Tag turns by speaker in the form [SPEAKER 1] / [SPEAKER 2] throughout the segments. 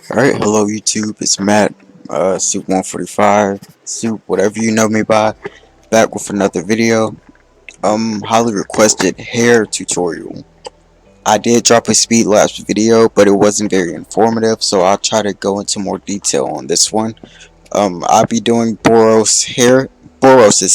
[SPEAKER 1] Alright, hello YouTube, it's Matt, Soup 145, Soup, whatever you know me by, back with another video. Highly requested hair tutorial. I did drop a speed lapse video, but it wasn't very informative, so I'll try to go into more detail on this one. I'll be doing Boros's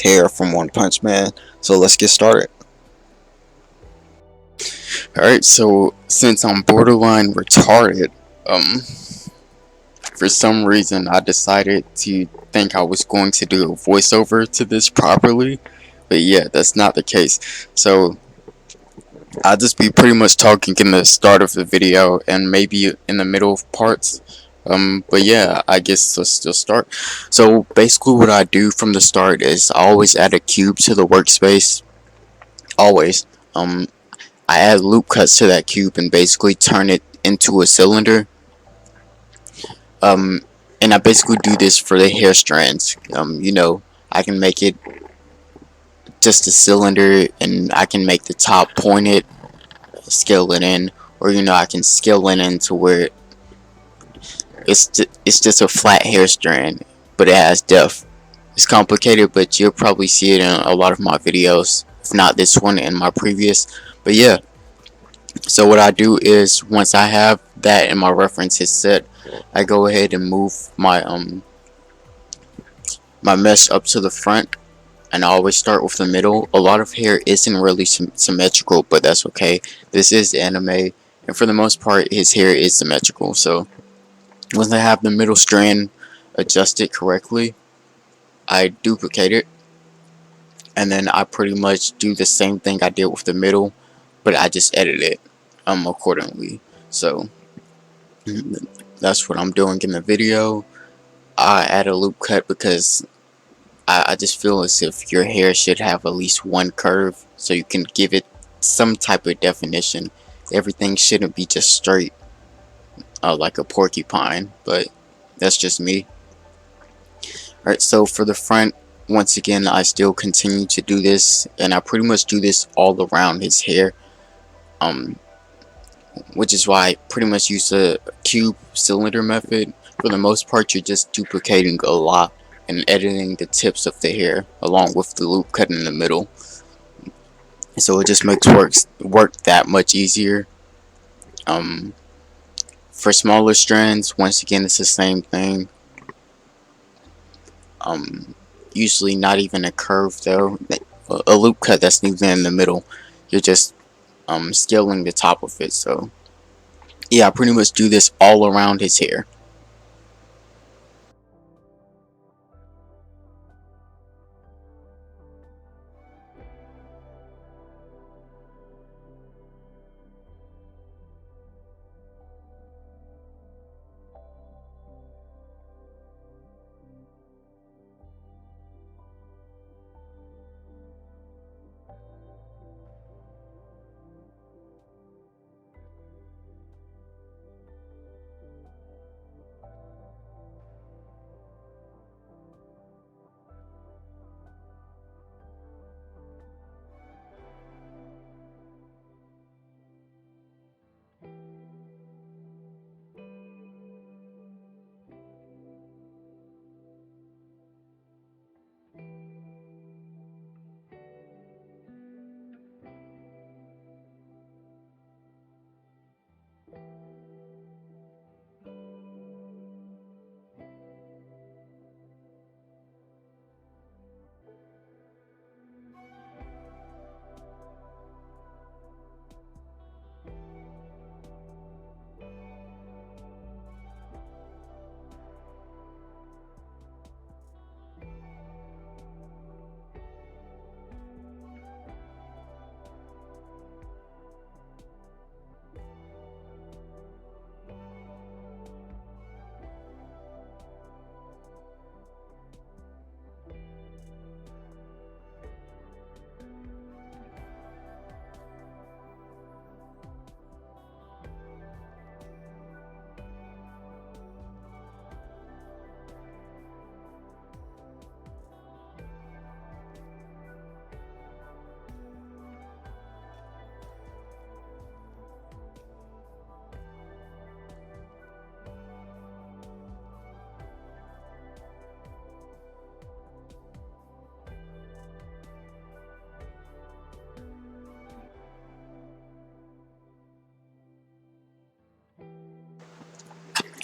[SPEAKER 1] hair from One Punch Man, so let's get started. Alright, so since I'm borderline retarded, for some reason I decided to think I was going to do a voiceover to this properly, but yeah, that's not the case. So I'll just be pretty much talking in the start of the video and maybe in the middle of parts. But yeah, I guess let's just start. So basically what I do from the start is I always add a cube to the workspace. Always. I add loop cuts to that cube and basically turn it into a cylinder. And I basically do this for the hair strands. I can make it just a cylinder, and I can make the top pointed, scale it in, or I can scale it in to where it's just a flat hair strand, but it has depth. It's complicated, but you'll probably see it in a lot of my videos, if not this one and my previous. But yeah, so what I do is once I have that and my references set, I go ahead and move my mesh up to the front, and I always start with the middle. A lot of hair isn't really symmetrical, but that's okay. This is anime, and for the most part his hair is symmetrical. So once I have the middle strand adjusted correctly, I duplicate it, and then I pretty much do the same thing I did with the middle, but I just edit it accordingly. So that's what I'm doing in the video. I add a loop cut because I just feel as if your hair should have at least one curve so you can give it some type of definition. Everything shouldn't be just straight like a porcupine, but that's just me. Alright, so for the front, once again, I still continue to do this, and I pretty much do this all around his hair, which is why I pretty much use a cube cylinder method. For the most part, you're just duplicating a lot and editing the tips of the hair along with the loop cut in the middle. So it just makes work that much easier. For smaller strands, once again, it's the same thing. Usually not even a curve though. A loop cut that's even in the middle. You're just scaling the top of it. So yeah, I pretty much do this all around his hair.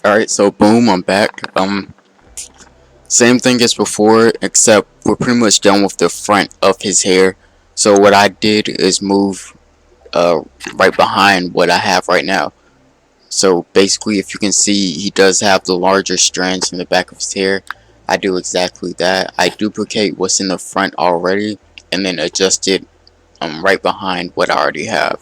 [SPEAKER 1] Alright, so boom, I'm back. Same thing as before, except we're pretty much done with the front of his hair. So what I did is move uh, right behind what I have right now. So basically, if you can see, he does have the larger strands in the back of his hair. I do exactly that. I duplicate what's in the front already, and then adjust it right behind what I already have.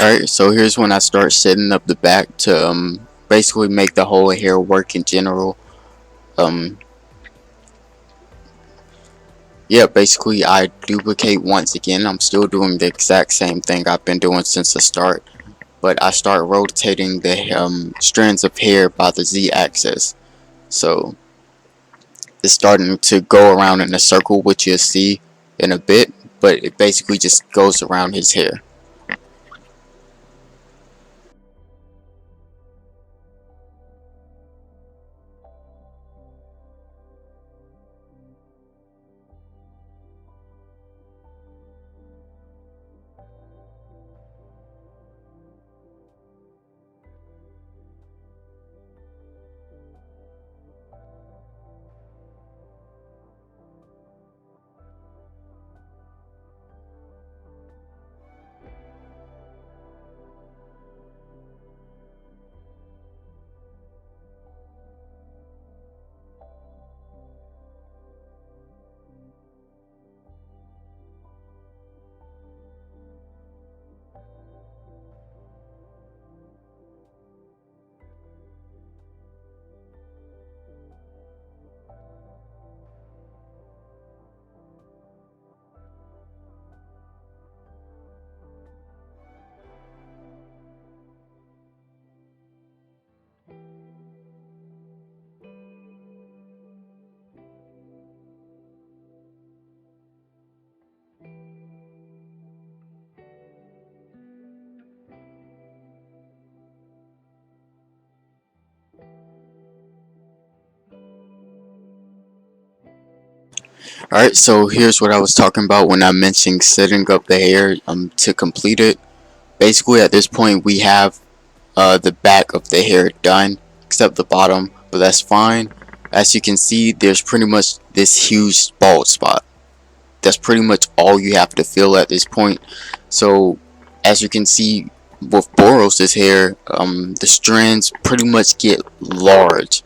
[SPEAKER 1] Alright, so here's when I start setting up the back to basically make the whole hair work in general. Um, yeah, basically I duplicate once again. I'm still doing the exact same thing I've been doing since the start, but I start rotating the strands of hair by the Z-axis. So it's starting to go around in a circle, which you'll see in a bit, but it basically just goes around his hair. Alright, so here's what I was talking about when I mentioned setting up the hair to complete it. Basically at this point we have the back of the hair done, except the bottom, but that's fine. As you can see, there's pretty much this huge bald spot. That's pretty much all you have to fill at this point. So as you can see with Boros' hair, the strands pretty much get large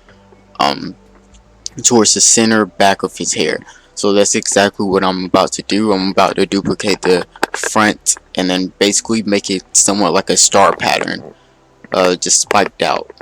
[SPEAKER 1] towards the center back of his hair. So that's exactly what I'm about to do. I'm about to duplicate the front and then basically make it somewhat like a star pattern, just spiked out.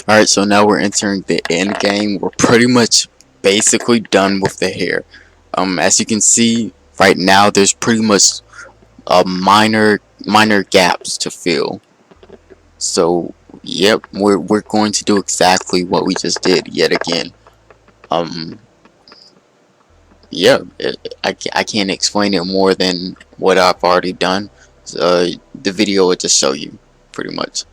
[SPEAKER 1] Alright, so now we're entering the end game. We're pretty much basically done with the hair. As you can see, right now there's pretty much minor gaps to fill. So, yep, we're going to do exactly what we just did yet again. Um, yeah, I can't explain it more than what I've already done. The video will just show you, pretty much.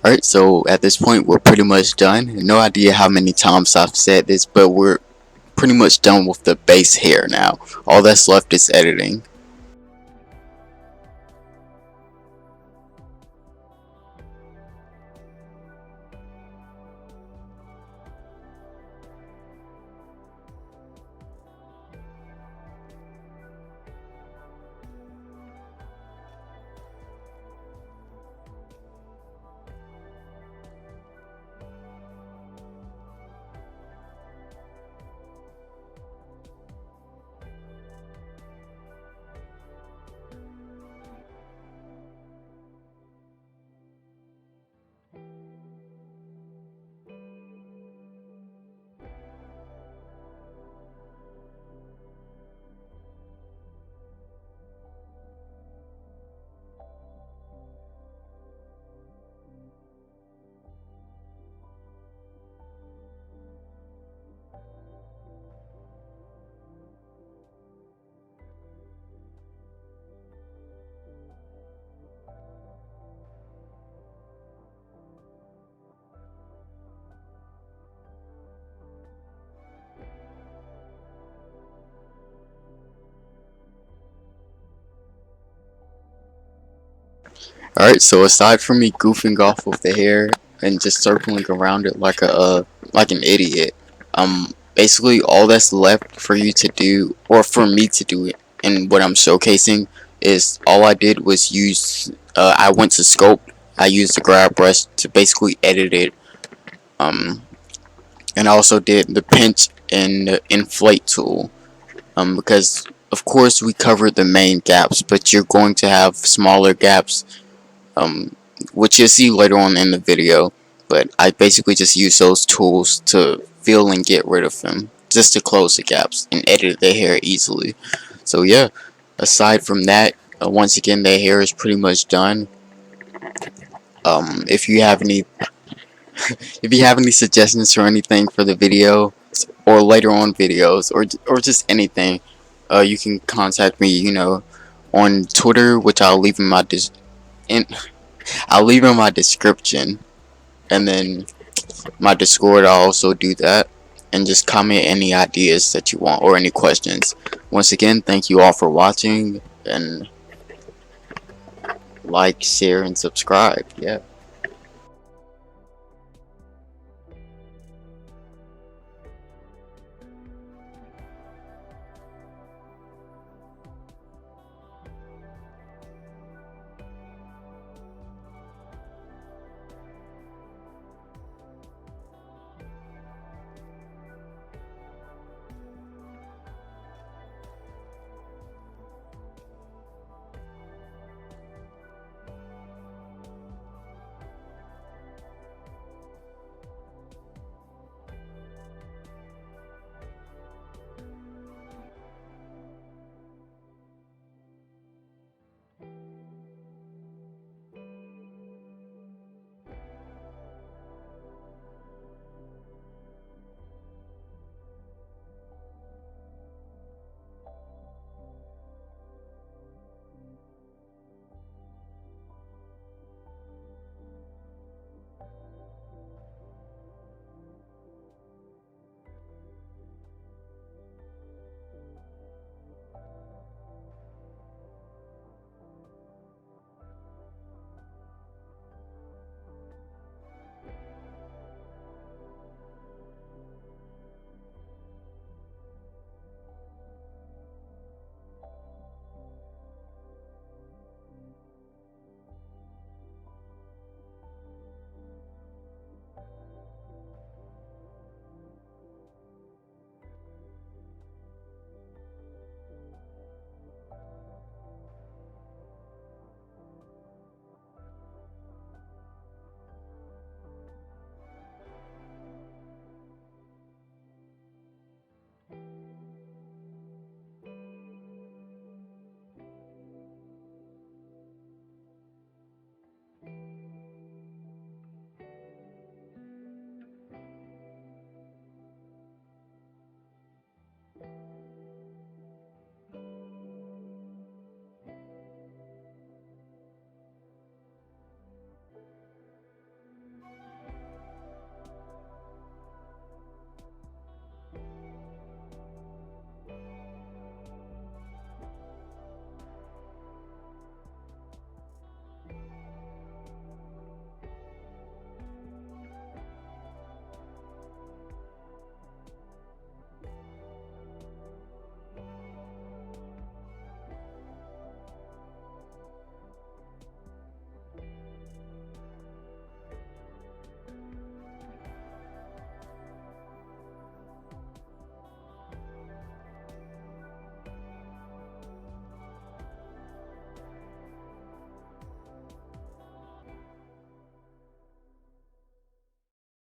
[SPEAKER 1] Alright, so at this point we're pretty much done. No idea how many times I've said this, but we're pretty much done with the base hair now. All that's left is editing. Alright, so aside from me goofing off with the hair and just circling around it like an idiot, basically all that's left for you to do, or for me to do it, and what I'm showcasing is all I did was use, I went to Sculpt, I used the grab brush to basically edit it, and I also did the pinch and the inflate tool, because of course we covered the main gaps, but you're going to have smaller gaps, which you'll see later on in the video, but I basically just use those tools to fill and get rid of them, just to close the gaps and edit the hair easily. So yeah, aside from that, once again the hair is pretty much done. If you have any if you have any suggestions or anything for the video, or later on videos, or just anything, you can contact me, on Twitter, which I'll leave in my description, and then my Discord, I'll also do that, and just comment any ideas that you want or any questions. Once again, thank you all for watching, and like, share, and subscribe. Yeah.